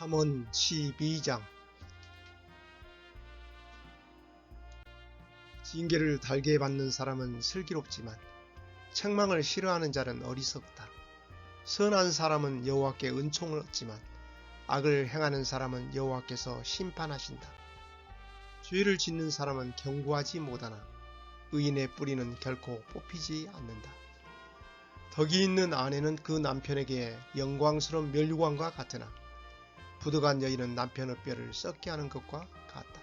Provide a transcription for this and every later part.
잠언 12장. 징계를 달게 받는 사람은 슬기롭지만 책망을 싫어하는 자는 어리석다. 선한 사람은 여호와께 은총을 얻지만 악을 행하는 사람은 여호와께서 심판하신다. 죄를 짓는 사람은 경고하지 못하나 의인의 뿌리는 결코 뽑히지 않는다. 덕이 있는 아내는 그 남편에게 영광스러운 멸류관과 같으나 부득한 여인은 남편의 뼈를 썩게 하는 것과 같다.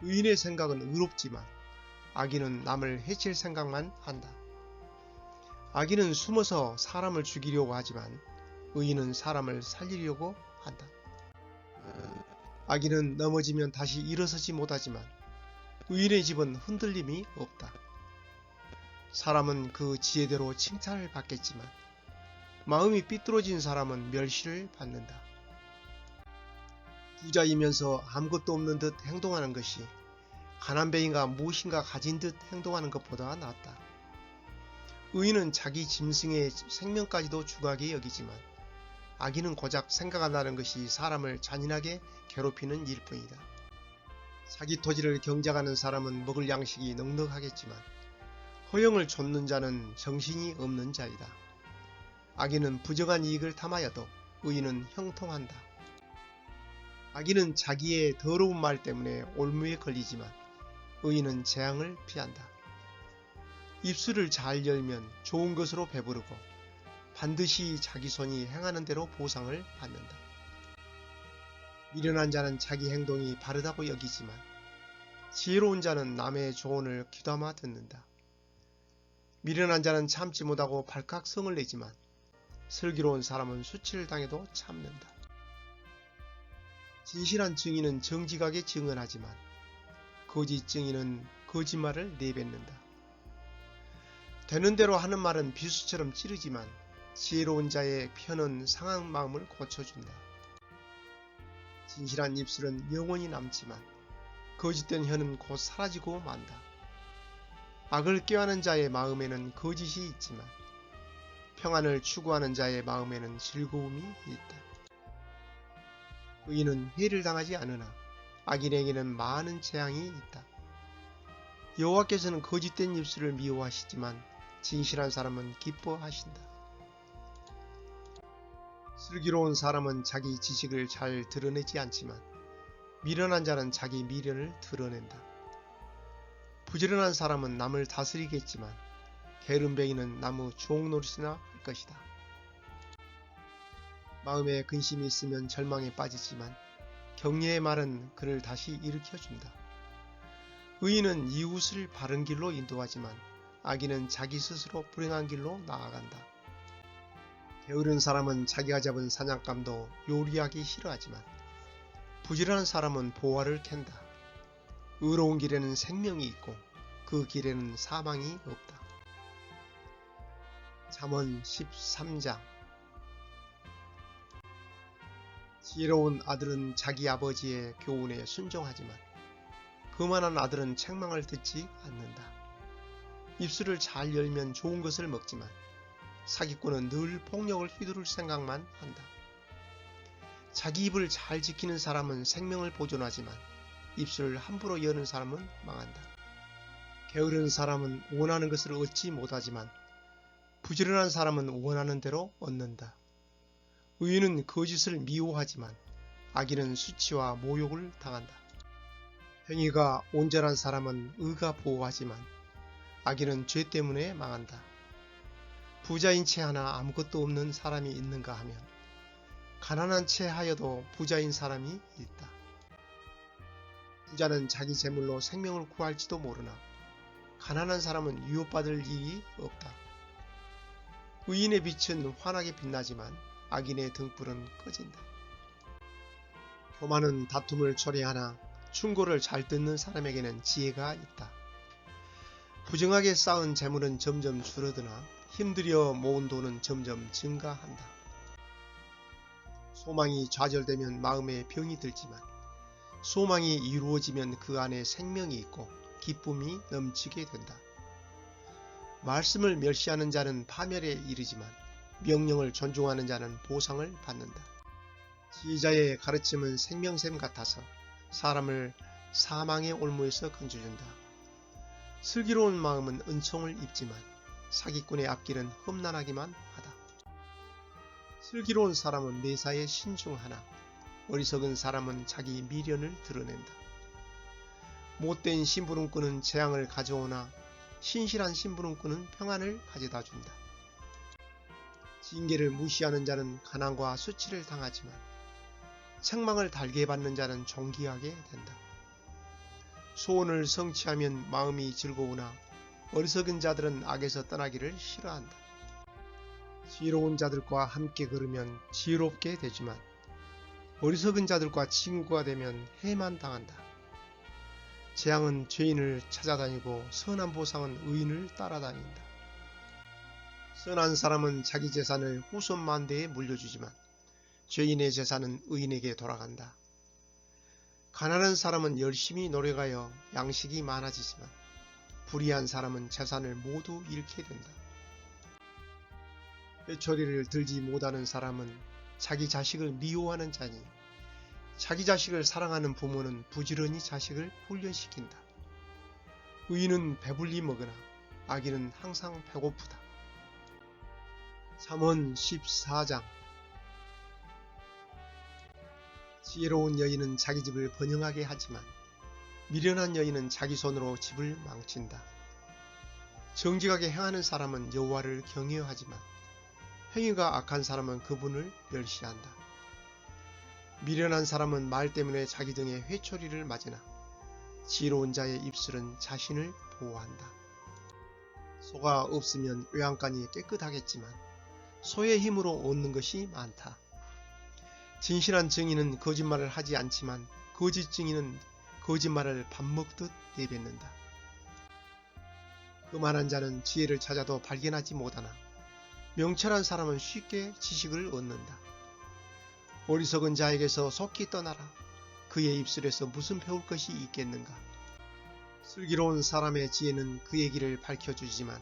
의인의 생각은 의롭지만 악인은 남을 해칠 생각만 한다. 악인은 숨어서 사람을 죽이려고 하지만 의인은 사람을 살리려고 한다. 악인은 넘어지면 다시 일어서지 못하지만 의인의 집은 흔들림이 없다. 사람은 그 지혜대로 칭찬을 받겠지만 마음이 삐뚤어진 사람은 멸시를 받는다. 부자이면서 아무것도 없는 듯 행동하는 것이 가난뱅이가 무엇인가 가진 듯 행동하는 것보다 낫다. 의인은 자기 짐승의 생명까지도 중하게 여기지만 악인은 고작 생각한다는 것이 사람을 잔인하게 괴롭히는 일뿐이다. 자기 토지를 경작하는 사람은 먹을 양식이 넉넉하겠지만 허영을 좇는 자는 정신이 없는 자이다. 악인은 부정한 이익을 탐하여도 의인은 형통한다. 악인은 자기의 더러운 말 때문에 올무에 걸리지만 의인은 재앙을 피한다. 입술을 잘 열면 좋은 것으로 배부르고 반드시 자기 손이 행하는 대로 보상을 받는다. 미련한 자는 자기 행동이 바르다고 여기지만 지혜로운 자는 남의 조언을 귀담아 듣는다. 미련한 자는 참지 못하고 발칵 성을 내지만 슬기로운 사람은 수치를 당해도 참는다. 진실한 증인은 정직하게 증언하지만 거짓 증인은 거짓말을 내뱉는다. 되는 대로 하는 말은 비수처럼 찌르지만 지혜로운 자의 혀는 상한 마음을 고쳐준다. 진실한 입술은 영원히 남지만 거짓된 혀는 곧 사라지고 만다. 악을 꾀하는 자의 마음에는 거짓이 있지만 평안을 추구하는 자의 마음에는 즐거움이 있다. 의인은 해를 당하지 않으나 악인에게는 많은 재앙이 있다. 여호와께서는 거짓된 입술을 미워하시지만 진실한 사람은 기뻐하신다. 슬기로운 사람은 자기 지식을 잘 드러내지 않지만 미련한 자는 자기 미련을 드러낸다. 부지런한 사람은 남을 다스리겠지만 게으름뱅이는 나무 주옥노릇이나 할 것이다. 마음에 근심이 있으면 절망에 빠지지만 격려의 말은 그를 다시 일으켜준다. 의인은 이웃을 바른 길로 인도하지만 악인은 자기 스스로 불행한 길로 나아간다. 게으른 사람은 자기가 잡은 사냥감도 요리하기 싫어하지만 부지런한 사람은 보화를 캔다. 의로운 길에는 생명이 있고 그 길에는 사망이 없다. 잠언 13장. 지혜로운 아들은 자기 아버지의 교훈에 순종하지만 거만한 아들은 책망을 듣지 않는다. 입술을 잘 열면 좋은 것을 먹지만 사기꾼은 늘 폭력을 휘두를 생각만 한다. 자기 입을 잘 지키는 사람은 생명을 보존하지만 입술을 함부로 여는 사람은 망한다. 게으른 사람은 원하는 것을 얻지 못하지만 부지런한 사람은 원하는 대로 얻는다. 의인은 거짓을 미워하지만 악인은 수치와 모욕을 당한다. 행위가 온전한 사람은 의가 보호하지만 악인은 죄 때문에 망한다. 부자인 채 하나 아무것도 없는 사람이 있는가 하면 가난한 채 하여도 부자인 사람이 있다. 부자는 자기 재물로 생명을 구할지도 모르나 가난한 사람은 유혹받을 일이 없다. 의인의 빛은 환하게 빛나지만 악인의 등불은 꺼진다. 교만은 다툼을 초래하나 충고를 잘 듣는 사람에게는 지혜가 있다. 부정하게 쌓은 재물은 점점 줄어드나 힘들여 모은 돈은 점점 증가한다. 소망이 좌절되면 마음에 병이 들지만 소망이 이루어지면 그 안에 생명이 있고 기쁨이 넘치게 된다. 말씀을 멸시하는 자는 파멸에 이르지만 명령을 존중하는 자는 보상을 받는다. 지혜자의 가르침은 생명샘 같아서 사람을 사망의 올무에서 건져준다. 슬기로운 마음은 은총을 입지만 사기꾼의 앞길은 험난하기만 하다. 슬기로운 사람은 매사에 신중하나 어리석은 사람은 자기 미련을 드러낸다. 못된 심부름꾼은 재앙을 가져오나 신실한 심부름꾼은 평안을 가져다 준다. 징계를 무시하는 자는 가난과 수치를 당하지만 책망을 달게 받는 자는 존귀하게 된다. 소원을 성취하면 마음이 즐거우나 어리석은 자들은 악에서 떠나기를 싫어한다. 지혜로운 자들과 함께 걸으면 지혜롭게 되지만 어리석은 자들과 친구가 되면 해만 당한다. 재앙은 죄인을 찾아다니고 선한 보상은 의인을 따라다닌다. 선한 사람은 자기 재산을 후손 만대에 물려주지만 죄인의 재산은 의인에게 돌아간다. 가난한 사람은 열심히 노력하여 양식이 많아지지만 불의한 사람은 재산을 모두 잃게 된다. 회초리를 들지 못하는 사람은 자기 자식을 미워하는 자니 자기 자식을 사랑하는 부모는 부지런히 자식을 훈련시킨다. 의인은 배불리 먹으나 악인은 항상 배고프다. 잠언 14장. 지혜로운 여인은 자기 집을 번영하게 하지만 미련한 여인은 자기 손으로 집을 망친다. 정직하게 행하는 사람은 여호와를 경외하지만 행위가 악한 사람은 그분을 멸시한다. 미련한 사람은 말 때문에 자기 등에 회초리를 맞으나 지혜로운 자의 입술은 자신을 보호한다. 소가 없으면 외양간이 깨끗하겠지만 소의 힘으로 얻는 것이 많다. 진실한 증인은 거짓말을 하지 않지만 거짓 증인은 거짓말을 밥 먹듯 내뱉는다. 그만한 자는 지혜를 찾아도 발견하지 못하나 명철한 사람은 쉽게 지식을 얻는다. 어리석은 자에게서 속히 떠나라. 그의 입술에서 무슨 배울 것이 있겠는가. 슬기로운 사람의 지혜는 그의 길을 밝혀주지만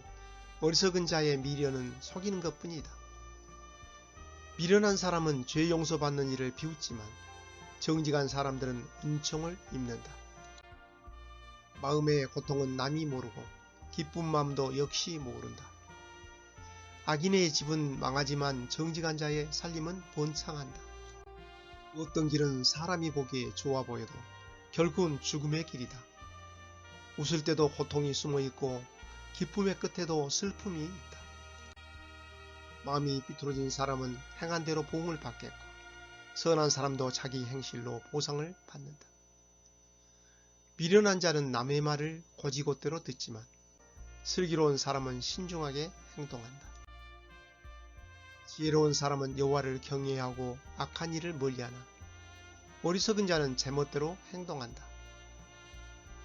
어리석은 자의 미련은 속이는 것뿐이다. 미련한 사람은 죄 용서받는 일을 비웃지만 정직한 사람들은 은총을 입는다. 마음의 고통은 남이 모르고 기쁜 마음도 역시 모른다. 악인의 집은 망하지만 정직한 자의 살림은 번창한다. 어떤 길은 사람이 보기에 좋아 보여도 결국은 죽음의 길이다. 웃을 때도 고통이 숨어있고 기쁨의 끝에도 슬픔이 있다. 마음이 삐뚤어진 사람은 행한 대로 보응을 받겠고 선한 사람도 자기 행실로 보상을 받는다. 미련한 자는 남의 말을 고지곳대로 듣지만 슬기로운 사람은 신중하게 행동한다. 지혜로운 사람은 여호와를 경외하고 악한 일을 멀리하나 어리석은 자는 제멋대로 행동한다.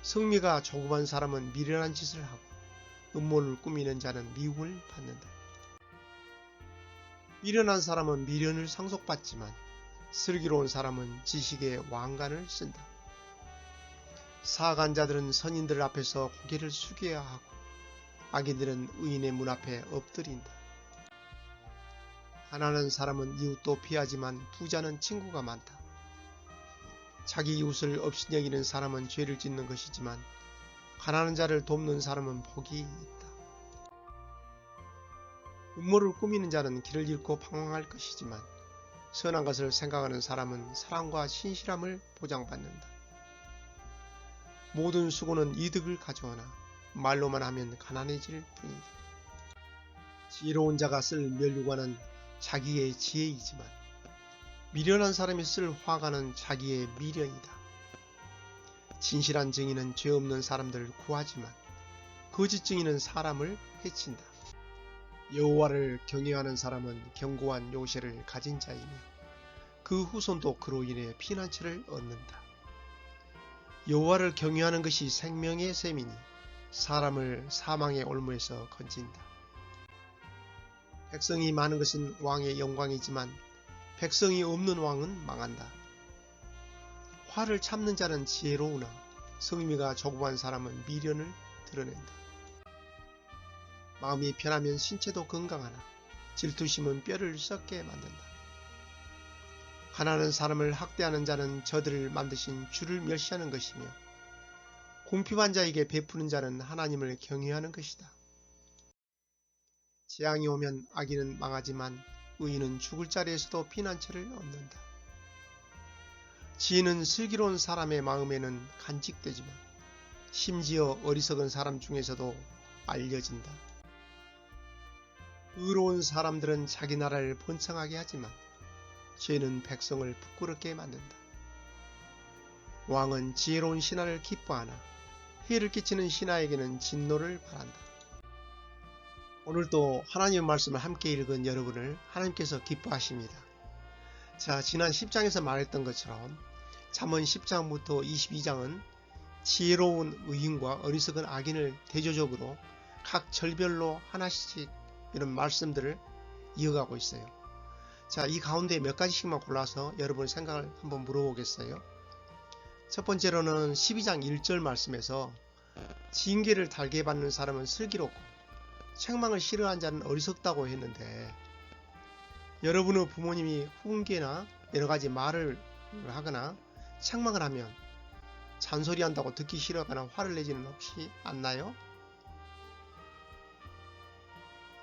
성미가 조급한 사람은 미련한 짓을 하고 음모를 꾸미는 자는 미움을 받는다. 미련한 사람은 미련을 상속받지만 슬기로운 사람은 지식의 왕관을 쓴다. 사악한 자들은 선인들 앞에서 고개를 숙여야 하고 악인들은 의인의 문 앞에 엎드린다. 가난한 사람은 이웃도 피하지만 부자는 친구가 많다. 자기 이웃을 업신여기는 사람은 죄를 짓는 것이지만 가난한 자를 돕는 사람은 복이 있다. 음모를 꾸미는 자는 길을 잃고 방황할 것이지만 선한 것을 생각하는 사람은 사랑과 신실함을 보장받는다. 모든 수고는 이득을 가져오나 말로만 하면 가난해질 뿐이다. 지혜로운 자가 쓸 면류관은 자기의 지혜이지만 미련한 사람이 쓸 화관은 자기의 미련이다. 진실한 증인은 죄 없는 사람들을 구하지만 거짓 증인은 사람을 해친다. 여호와를 경외하는 사람은 견고한 요새를 가진 자이며 그 후손도 그로 인해 피난처를 얻는다. 여호와를 경외하는 것이 생명의 셈이니 사람을 사망의 올무에서 건진다. 백성이 많은 것은 왕의 영광이지만 백성이 없는 왕은 망한다. 화를 참는 자는 지혜로우나 성미가 조급한 사람은 미련을 드러낸다. 마음이 편하면 신체도 건강하나 질투심은 뼈를 썩게 만든다. 가난한 사람을 학대하는 자는 저들을 만드신 주를 멸시하는 것이며 궁핍한 자에게 베푸는 자는 하나님을 경외하는 것이다. 재앙이 오면 악인은 망하지만 의인은 죽을 자리에서도 피난처를 얻는다. 지혜는 슬기로운 사람의 마음에는 간직되지만 심지어 어리석은 사람 중에서도 알려진다. 의로운 사람들은 자기 나라를 번창하게 하지만 죄는 백성을 부끄럽게 만든다. 왕은 지혜로운 신하를 기뻐하나 해를 끼치는 신하에게는 진노를 바란다. 오늘도 하나님의 말씀을 함께 읽은 여러분을 하나님께서 기뻐하십니다. 자, 지난 10장에서 말했던 것처럼 잠언 10장부터 22장은 지혜로운 의인과 어리석은 악인을 대조적으로 각 절별로 하나씩 이런 말씀들을 이어가고 있어요. 자, 이 가운데 몇 가지씩만 골라서 여러분의 생각을 한번 물어보겠어요. 첫 번째로는 12장 1절 말씀에서 징계를 달게 받는 사람은 슬기롭고 책망을 싫어하는 자는 어리석다고 했는데, 여러분의 부모님이 훈계나 여러가지 말을 하거나 책망을 하면 잔소리한다고 듣기 싫어하거나 화를 내지는 혹시 않나요?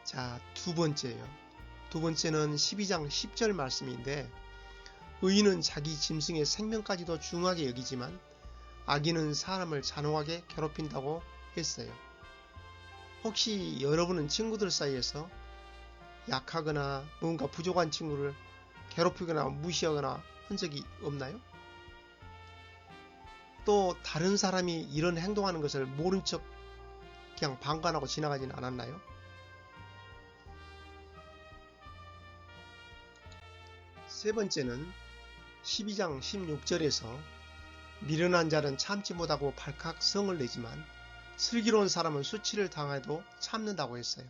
자, 두 번째는 12장 10절 말씀인데, 의인은 자기 짐승의 생명까지도 중하게 여기지만 악인은 사람을 잔혹하게 괴롭힌다고 했어요. 혹시 여러분은 친구들 사이에서 약하거나 뭔가 부족한 친구를 괴롭히거나 무시하거나 한 적이 없나요? 또 다른 사람이 이런 행동하는 것을 모른 척 그냥 방관하고 지나가진 않았나요? 세 번째는 12장 16절에서 미련한 자는 참지 못하고 발칵 성을 내지만 슬기로운 사람은 수치를 당해도 참는다고 했어요.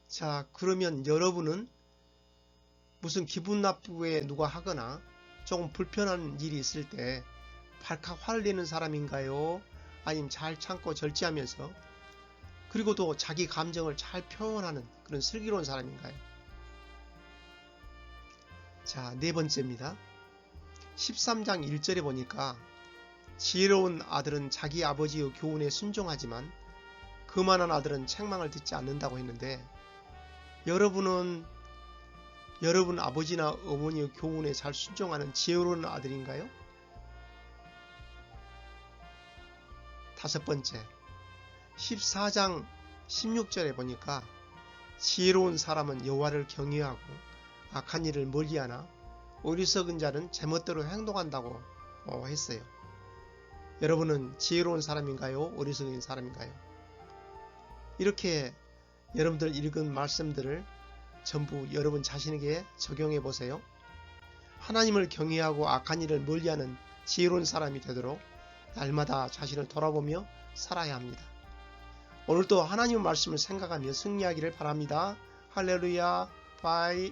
자, 그러면 여러분은 무슨 기분 나쁘게 누가 하거나 조금 불편한 일이 있을 때 발칵 화를 내는 사람인가요? 아니면 잘 참고 절제하면서 그리고 또 자기 감정을 잘 표현하는 그런 슬기로운 사람인가요? 자, 네 번째입니다. 13장 1절에 보니까 지혜로운 아들은 자기 아버지의 교훈에 순종하지만 그만한 아들은 책망을 듣지 않는다고 했는데, 여러분은 여러분 아버지나 어머니의 교훈에 잘 순종하는 지혜로운 아들인가요? 다섯 번째, 14장 16절에 보니까 지혜로운 사람은 여호와를 경외하고 악한 일을 멀리하나 어리석은 자는 제멋대로 행동한다고 했어요. 여러분은 지혜로운 사람인가요? 어리석은 사람인가요? 이렇게 여러분들 읽은 말씀들을 전부 여러분 자신에게 적용해 보세요. 하나님을 경외하고 악한 일을 멀리하는 지혜로운 사람이 되도록 날마다 자신을 돌아보며 살아야 합니다. 오늘도 하나님의 말씀을 생각하며 승리하기를 바랍니다. 할렐루야. 바이.